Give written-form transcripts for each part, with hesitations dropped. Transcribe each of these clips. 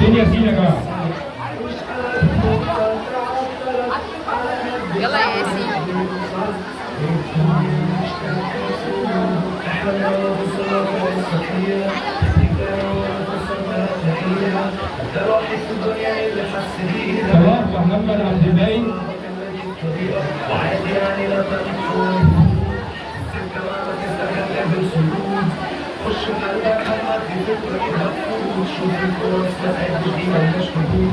فين ياسين يا جماعه؟ يلا يا ياسين. صلاح محمد عبد الباقي. خش قلبك حمد في فكرة مفقود شوف الفرص ما تحبش دي مالهاش حدود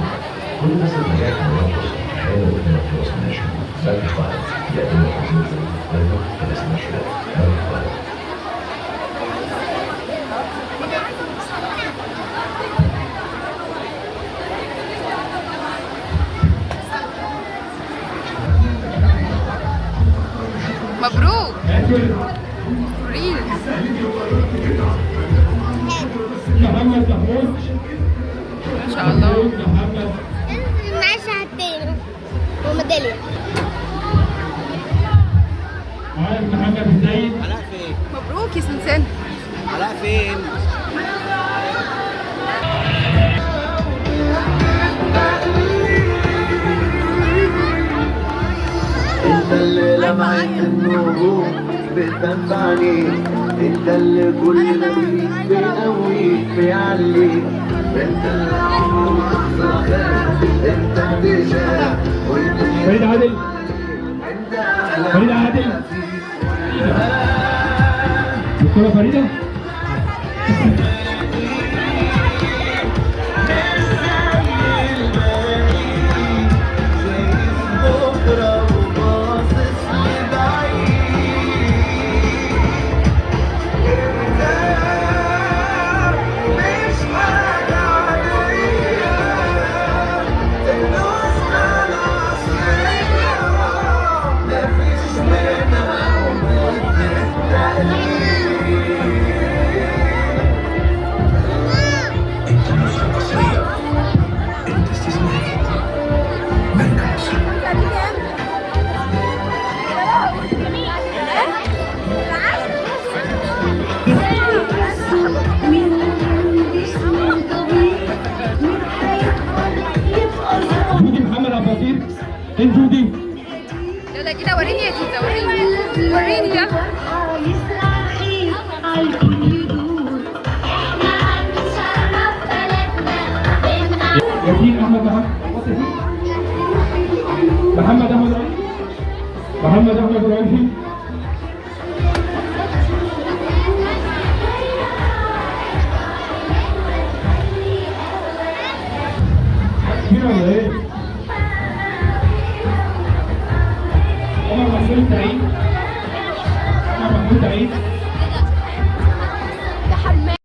كل الناس اللي جايه من الفرص حلوه قدام الفرص مالهاش حدود ساكرفايس يقدم لك عزيزي ايوه بس مش ساكرفايس مبروك ريل. محمد محمود ما شاء الله. محمد معاه شهادتين وميدالية. عارف محمد السيد. علاء فين؟ مبروك يا سنسان. علاء فين؟ انت اللي لمعت النجوم بتنفعني، انت اللي كل ما بيك بيقويك بيعليك، انت اللي عمره ما خسرت، انت اكتشاف وانت فريد عادل. فريد عادل. دكتورة فريدة. جودي محمد عبد اللطيف. فين جودي؟ يلا كده وريني يا تيتا، وريني وريني ده. ياسين احمد محمد. محمد احمد رئيسي. محمد احمد رئيسي. كبير ولا ايه؟ عمر محمود سعيد. عمر محمود سعيد.